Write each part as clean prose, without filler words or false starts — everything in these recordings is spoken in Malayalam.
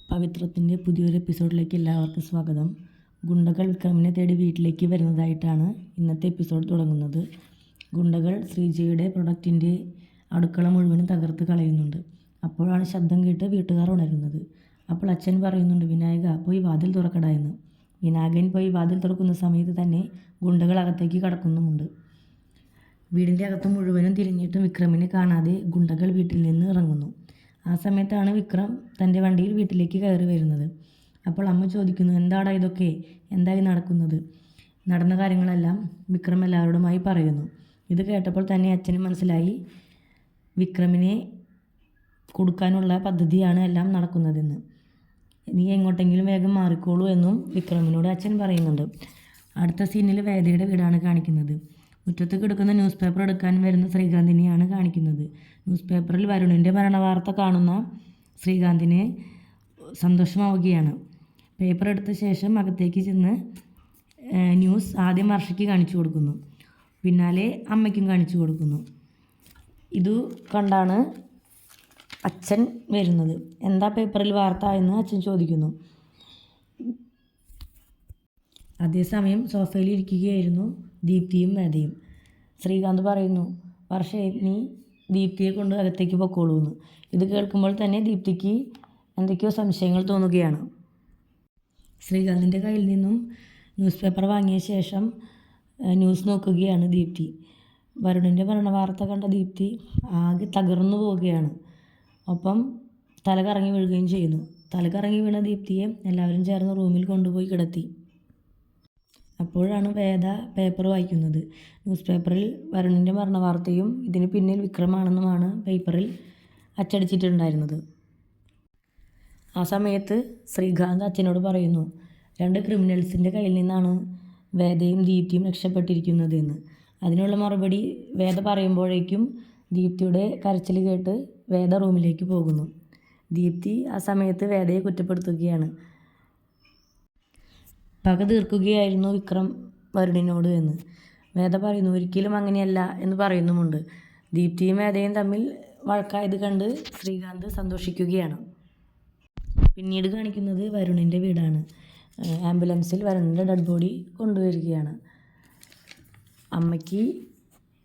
പവിത്രത്തിൻ്റെ പുതിയൊരു എപ്പിസോഡിലേക്ക് എല്ലാവർക്കും സ്വാഗതം. ഗുണ്ടകൾ വിക്രമിനെ തേടി വീട്ടിലേക്ക് വരുന്നതായിട്ടാണ് ഇന്നത്തെ എപ്പിസോഡ് തുടങ്ങുന്നത്. ഗുണ്ടകൾ ശ്രീജയുടെ പ്രൊഡക്റ്റിൻ്റെ അടുക്കള മുഴുവനും തകർത്ത് കളയുന്നുണ്ട്. അപ്പോഴാണ് ശബ്ദം കേട്ട് വീട്ടുകാർ ഉണരുന്നത്. അപ്പോൾ അച്ഛൻ പറയുന്നുണ്ട്, വിനായക പോയി വാതിൽ തുറക്കട എന്ന്. വിനായകൻ പോയി വാതിൽ തുറക്കുന്ന സമയത്ത് തന്നെ ഗുണ്ടകൾ അകത്തേക്ക് കടക്കുന്നുമുണ്ട്. വീടിൻ്റെ അകത്ത് മുഴുവനും തിരിഞ്ഞിട്ടും വിക്രമിനെ കാണാതെ ഗുണ്ടകൾ വീട്ടിൽ നിന്ന് ഇറങ്ങുന്നു. ആ സമയത്താണ് വിക്രം തൻ്റെ വണ്ടിയിൽ വീട്ടിലേക്ക് കയറി വരുന്നത്. അപ്പോൾ അമ്മ ചോദിക്കുന്നു, എന്താടാ ഇതൊക്കെ, എന്തായി നടക്കുന്നത്? നടന്ന കാര്യങ്ങളെല്ലാം വിക്രം എല്ലാവരോടുമായി പറയുന്നു. ഇത് കേട്ടപ്പോൾ തന്നെ അച്ഛന് മനസ്സിലായി വിക്രമിനെ കൊടുക്കാനുള്ള പദ്ധതിയാണ് എല്ലാം നടക്കുന്നതെന്ന്. നീ എങ്ങോട്ടെങ്കിലും വേഗം മാറിക്കോളൂ എന്നും വിക്രമിനോട് അച്ഛൻ പറയുന്നുണ്ട്. അടുത്ത സീനിൽ വേദയുടെ വീടാണ് കാണിക്കുന്നത്. മുറ്റത്ത് കിടക്കുന്ന ന്യൂസ് പേപ്പർ എടുക്കാൻ വരുന്ന ശ്രീകാന്തിനെയാണ് കാണിക്കുന്നത്. ന്യൂസ് പേപ്പറിൽ വരുണിൻ്റെ മരണവാർത്ത കാണുന്ന ശ്രീകാന്തിന് സന്തോഷമാവുകയാണ്. പേപ്പർ എടുത്ത ശേഷം അകത്തേക്ക് ചെന്ന് ന്യൂസ് ആദ്യം വർഷയ്ക്ക് കാണിച്ചു കൊടുക്കുന്നു, പിന്നാലെ അമ്മയ്ക്കും കാണിച്ചു കൊടുക്കുന്നു. ഇതു കണ്ടാണ് അച്ഛൻ വരുന്നത്. എന്താ പേപ്പറിൽ വാർത്ത എന്ന് അച്ഛൻ ചോദിക്കുന്നു. അതേസമയം സോഫയിൽ ഇരിക്കുകയായിരുന്നു ദീപ്തിയും വേദയും. ശ്രീകാന്ത് പറയുന്നു, വർഷേ നീ ദീപ്തിയെ കൊണ്ട് അകത്തേക്ക് പൊക്കോളൂ എന്ന്. ഇത് കേൾക്കുമ്പോൾ തന്നെ ദീപ്തിക്ക് എന്തൊക്കെയോ സംശയങ്ങൾ തോന്നുകയാണ്. ശ്രീകാന്തിൻ്റെ കയ്യിൽ നിന്നും ന്യൂസ് പേപ്പർ വാങ്ങിയ ശേഷം ന്യൂസ് നോക്കുകയാണ് ദീപ്തി. വരുണിൻ്റെ മരണവാർത്ത കണ്ട ദീപ്തി ആകെ തകർന്നു പോവുകയാണ്. ഒപ്പം തല കറങ്ങി വീഴുകയും ചെയ്യുന്നു. തല കറങ്ങി വീണ ദീപ്തിയെ എല്ലാവരും ചേർന്ന് റൂമിൽ കൊണ്ടുപോയി കിടത്തി. അപ്പോഴാണ് വേദ പേപ്പർ വായിക്കുന്നത്. ന്യൂസ് പേപ്പറിൽ വരുണിൻ്റെ മരണവാർത്തയും ഇതിന് പിന്നിൽ വിക്രമാണെന്നുമാണ് പേപ്പറിൽ അച്ചടിച്ചിട്ടുണ്ടായിരുന്നത്. ആ സമയത്ത് ശ്രീകാന്ത് അച്ഛനോട് പറയുന്നു, 2 ക്രിമിനൽസിൻ്റെ കയ്യിൽ നിന്നാണ് വേദയും ദീപ്തിയും രക്ഷപ്പെട്ടിരിക്കുന്നത് എന്ന്. അതിനുള്ള മറുപടി വേദ പറയുമ്പോഴേക്കും ദീപ്തിയുടെ കരച്ചിൽ കേട്ട് വേദ റൂമിലേക്ക് പോകുന്നു. ദീപ്തി ആ സമയത്ത് വേദയെ കുറ്റപ്പെടുത്തുകയാണ്. പക തീർക്കുകയായിരുന്നു വിക്രം വരുണിനോട് എന്ന് വേദ പറയുന്നു. ഒരിക്കലും അങ്ങനെയല്ല എന്ന് പറയുന്നുമുണ്ട്. ദീപ്തിയും വേദയും തമ്മിൽ വഴക്കായത് കണ്ട് ശ്രീകാന്ത് സന്തോഷിക്കുകയാണ്. പിന്നീട് കാണിക്കുന്നത് വരുണിൻ്റെ വീടാണ്. ആംബുലൻസിൽ വരുണിൻ്റെ ഡെഡ് ബോഡി കൊണ്ടുവരികയാണ്. അമ്മയ്ക്ക്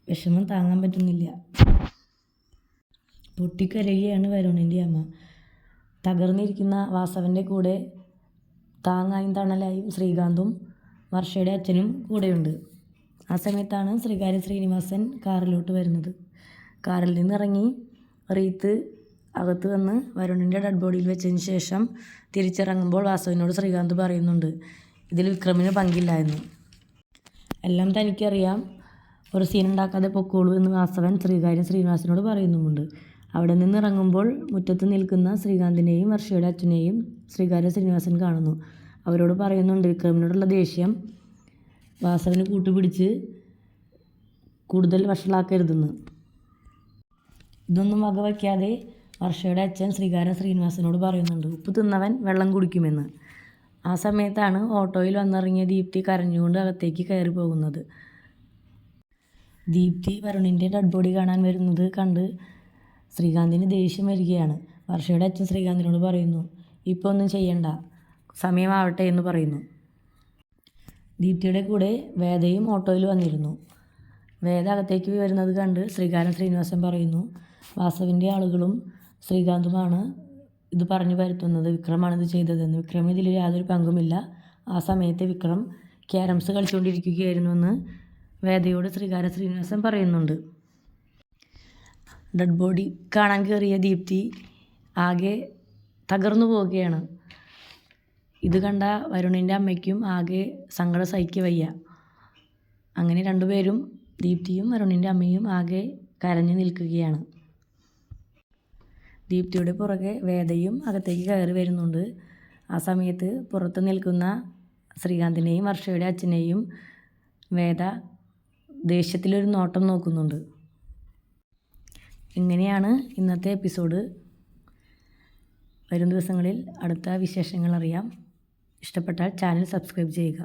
വിഷമം താങ്ങാൻ പറ്റുന്നില്ല. പൊട്ടിക്കരയുകയാണ് വരുണിൻ്റെ അമ്മ. തകർന്നിരിക്കുന്ന വാസവൻ്റെ കൂടെ താങ്ങായും തണലായും ശ്രീകാന്തും വർഷയുടെ അച്ഛനും കൂടെയുണ്ട്. ആ സമയത്താണ് ശ്രീകാര്യ ശ്രീനിവാസൻ കാറിലോട്ട് വരുന്നത്. കാറിൽ നിന്നിറങ്ങി റീത്ത് അകത്ത് വന്ന് വരുണിൻ്റെ ഡെഡ് ബോഡിയിൽ വെച്ചതിന് ശേഷം തിരിച്ചിറങ്ങുമ്പോൾ വാസവനോട് ശ്രീകാന്ത് പറയുന്നുണ്ട്, ഇതിൽ വിക്രമിന് പങ്കില്ല എന്ന്. എല്ലാം തനിക്കറിയാം, ഒരു സീൻ ഉണ്ടാക്കാതെ പൊക്കോളൂ എന്ന് വാസവൻ ശ്രീകാര്യ ശ്രീനിവാസനോട് പറയുന്നുമുണ്ട്. അവിടെ നിന്നിറങ്ങുമ്പോൾ മുറ്റത്ത് നിൽക്കുന്ന ശ്രീകാന്തിനെയും വർഷയുടെ അച്ഛനെയും ശ്രീകാര്യ ശ്രീനിവാസൻ കാണുന്നു. അവരോട് പറയുന്നുണ്ട്, വിക്രമിനോടുള്ള ദേഷ്യം വാസവന് കൂട്ടുപിടിച്ച് കൂടുതൽ വഷളാക്കരുതെന്ന്. ഇതൊന്നും വകവയ്ക്കാതെ വർഷയുടെ അച്ഛൻ ശ്രീകാര്യ ശ്രീനിവാസനോട് പറയുന്നുണ്ട്, ഉപ്പ് തിന്നവൻ വെള്ളം കുടിക്കുമെന്ന്. ആ സമയത്താണ് ഓട്ടോയിൽ വന്നിറങ്ങിയ ദീപ്തി കരഞ്ഞുകൊണ്ട് അകത്തേക്ക് കയറി പോകുന്നത്. ദീപ്തി വരുണിൻ്റെ ഡെഡ് ബോഡി കാണാൻ വരുന്നത് കണ്ട് ശ്രീകാന്തിന് ദേഷ്യം വരികയാണ്. വർഷയുടെ അച്ഛൻ ശ്രീകാന്തിനോട് പറയുന്നു, ഇപ്പോൾ ഒന്നും ചെയ്യണ്ട, സമയമാവട്ടെ എന്ന് പറയുന്നു. ദീപ്തിയുടെ കൂടെ വേദയും ഓട്ടോയിൽ വന്നിരുന്നു. വേദ അകത്തേക്ക് വരുന്നത് കണ്ട് ശ്രീകാര്യ ശ്രീനിവാസൻ പറയുന്നു, വാസവിൻ്റെ ആളുകളും ശ്രീകാന്തുമാണ് ഇത് പറഞ്ഞു വരുത്തുന്നത്, വിക്രമാണ് ഇത് ചെയ്തതെന്ന്. വിക്രമിന് ഇതിൽ യാതൊരു പങ്കുമില്ല. ആ സമയത്ത് വിക്രം ക്യാരംസ് കളിച്ചുകൊണ്ടിരിക്കുകയായിരുന്നുവെന്ന് വേദയോട് ശ്രീകാര്യ ശ്രീനിവാസൻ പറയുന്നുണ്ട്. ഡെഡ് ബോഡി കാണാൻ കയറിയ ദീപ്തി ആകെ തകർന്നു പോവുകയാണ്. ഇത് കണ്ട വരുണിൻ്റെ അമ്മയ്ക്കും ആകെ സങ്കടം സഹിക്കുക വയ്യ. അങ്ങനെ രണ്ടുപേരും, ദീപ്തിയും വരുണിൻ്റെ അമ്മയും, ആകെ കരഞ്ഞു നിൽക്കുകയാണ്. ദീപ്തിയുടെ പുറകെ വേദയും അകത്തേക്ക് കയറി വരുന്നുണ്ട്. ആ സമയത്ത് പുറത്ത് നിൽക്കുന്ന ശ്രീകാന്തിനെയും വർഷയുടെ അച്ഛനെയും വേദ ദേഷ്യത്തിലൊരു നോട്ടം നോക്കുന്നുണ്ട്. ഇങ്ങനെയാണ് ഇന്നത്തെ എപ്പിസോഡ്. വരും ദിവസങ്ങളിൽ അടുത്ത വിശേഷങ്ങൾ അറിയാം. ഇഷ്ടപ്പെട്ടാൽ ചാനൽ സബ്സ്ക്രൈബ് ചെയ്യുക.